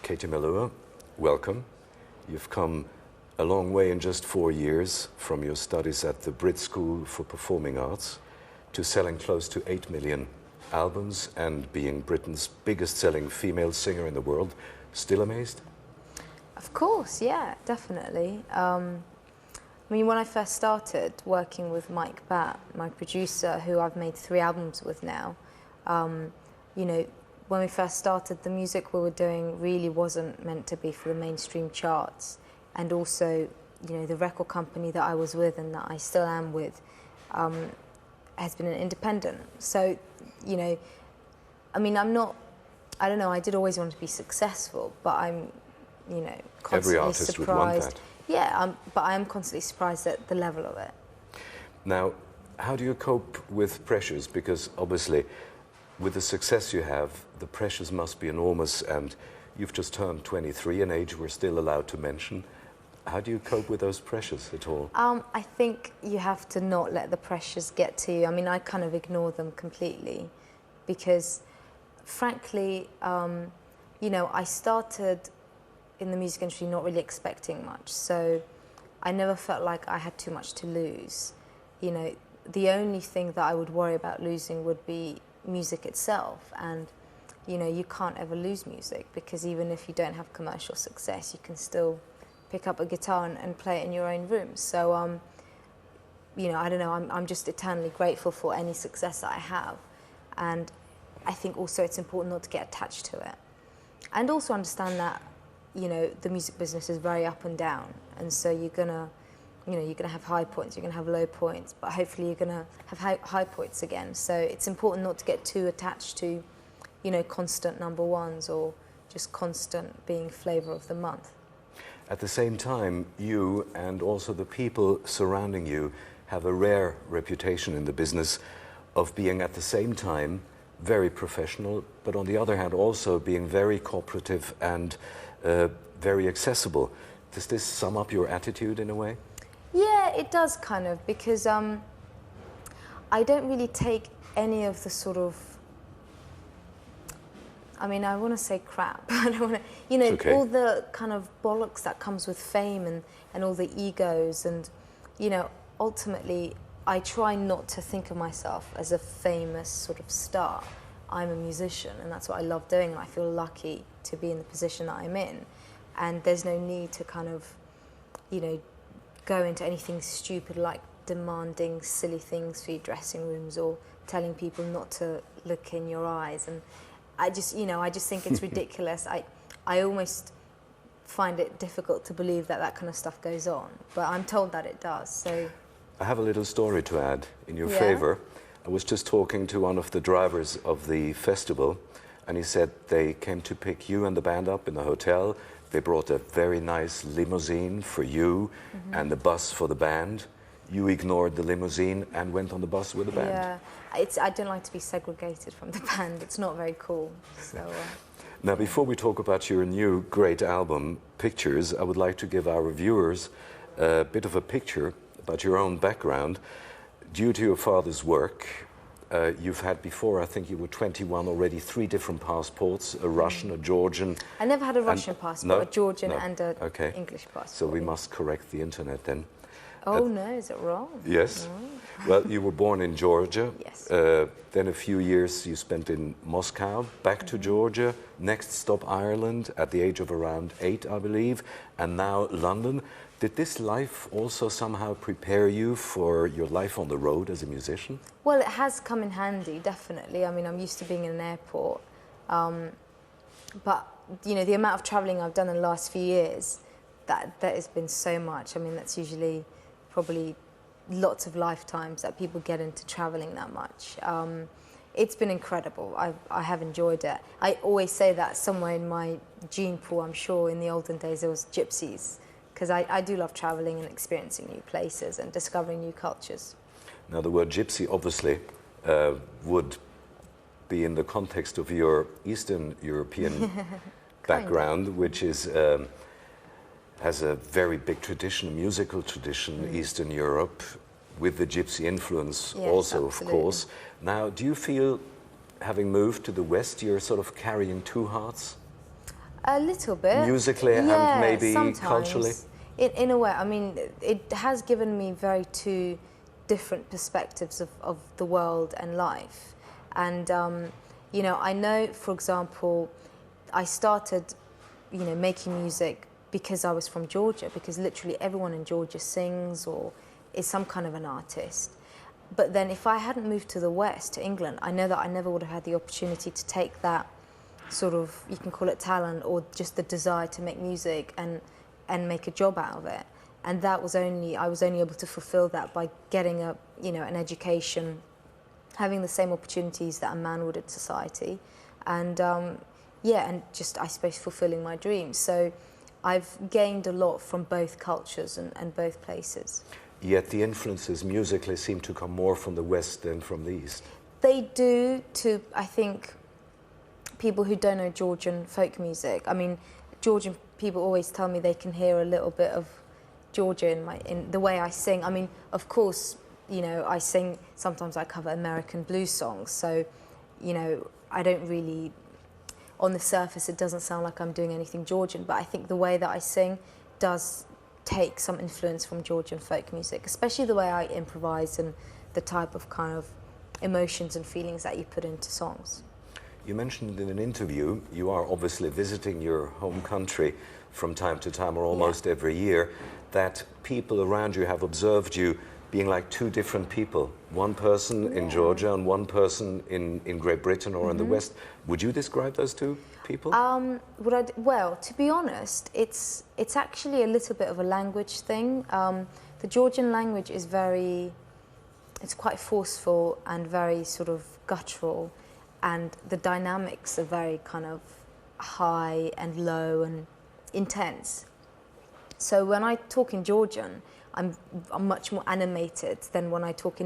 Katie Melua, welcome. You've come a long way in just 4 years from your studies at the Brit School for Performing Arts to selling close to 8 million albums and being Britain's biggest selling female singer in the world. Still amazed? Of course, yeah, definitely. I mean, when I first started working with Mike Batt, my producer, who I've made 3 albums with now, you know, when we first started, the music we were doing really wasn't meant to be for the mainstream charts. And also, you know, the record company that I was with and that I still am with has been an independent. So, you know, I mean, I don't know, I did always want to be successful, but I'm, you know, constantly Every artist surprised. would want that. Yeah, but I am constantly surprised at the level of it. Now, how do you cope with pressures? Because obviously, with the success you have, the pressures must be enormous, and you've just turned 23, an age we're still allowed to mention. How do you cope with those pressures at all? I think you have to not let the pressures get to you. I mean, I kind of ignore them completely because, frankly, you know, I started in the music industry not really expecting much, so I never felt like I had too much to lose. You know, the only thing that I would worry about losing would be music itself, and you know, you can't ever lose music because even if you don't have commercial success, you can still pick up a guitar and play it in your own room. So, you know, I don't know, I'm just eternally grateful for any success that I have, and I think also it's important not to get attached to it, and also understand that, you know, the music business is very up and down, and so you're gonna have high points, you're gonna have low points, but hopefully you're gonna have high points again. So it's important not to get too attached to, you know, constant #1s or just constant being flavor of the month. At the same time, you and also the people surrounding you have a rare reputation in the business of being at the same time very professional, but on the other hand also being very cooperative and very accessible. Does this sum up your attitude in a way? Yeah, it does kind of, because I don't really take any of the sort of, I mean, I want to say crap. I don't want to, you know, okay. All the kind of bollocks that comes with fame and all the egos, and, you know, ultimately I try not to think of myself as a famous sort of star. I'm a musician, and that's what I love doing, and I feel lucky to be in the position that I'm in. And there's no need to kind of, you know, go into anything stupid like demanding silly things for your dressing rooms or telling people not to look in your eyes. And I just, you know, I just think it's ridiculous. I almost find it difficult to believe that that kind of stuff goes on, but I'm told that it does. So I have a little story to add in your favor. I was just talking to one of the drivers of the festival, and he said they came to pick you and the band up in the hotel. They brought a very nice limousine for you and the bus for the band. You ignored the limousine and went on the bus with the band. Yeah, I don't like to be segregated from the band. It's not very cool. So, now, before we talk about your new great album, Pictures, I would like to give our viewers a bit of a picture about your own background. Due to your father's work, you've had before, I think you were 21 already, 3 different passports, a Russian, a Georgian. I never had a Russian passport, no? a Georgian No. and an Okay. English passport. So we must correct the internet then. Oh no, is it wrong? Yes. No. Well, you were born in Georgia. Yes. Then a few years you spent in Moscow, back to Georgia, next stop Ireland at the age of around 8, I believe, and now London. Did this life also somehow prepare you for your life on the road as a musician? Well, it has come in handy, definitely. I mean, I'm used to being in an airport. But, you know, the amount of travelling I've done in the last few years, that has been so much. I mean, that's usually probably lots of lifetimes that people get into travelling that much. It's been incredible. I have enjoyed it. I always say that somewhere in my gene pool, I'm sure in the olden days there was gypsies, because I do love travelling and experiencing new places and discovering new cultures. Now, the word gypsy obviously would be in the context of your Eastern European background, which is has a very big tradition, a musical tradition, Eastern Europe, with the gypsy influence also, of course. Now, do you feel, having moved to the West, you're sort of carrying 2 hearts? A little bit. Musically and maybe sometimes. culturally? In a way, I mean, it has given me very two different perspectives of the world and life. And, you know, I know, for example, I started, you know, making music because I was from Georgia, because literally everyone in Georgia sings or is some kind of an artist. But then if I hadn't moved to the West, to England, I know that I never would have had the opportunity to take that sort of, you can call it talent or just the desire to make music and make a job out of it. And that was I was only able to fulfill that by getting an education, having the same opportunities that a man would in society. And and just, I suppose, fulfilling my dreams. So I've gained a lot from both cultures and both places. Yet the influences musically seem to come more from the West than from the East. They do, to, I think, people who don't know Georgian folk music. I mean, Georgian people always tell me they can hear a little bit of Georgia in the way I sing. I mean, of course, you know, I sing, sometimes I cover American blues songs, so, you know, I don't really, on the surface, it doesn't sound like I'm doing anything Georgian, but I think the way that I sing does take some influence from Georgian folk music, especially the way I improvise and the type of kind of emotions and feelings that you put into songs. You mentioned in an interview you are obviously visiting your home country from time to time or almost every year, that people around you have observed you being like two different people, one person in Georgia and one person in Great Britain or in the West. Would you describe those two people? Well, to be honest, it's actually a little bit of a language thing. The Georgian language is it's quite forceful and very sort of guttural, and the dynamics are very kind of high and low and intense. So when I talk in Georgian, I'm much more animated than when I talk in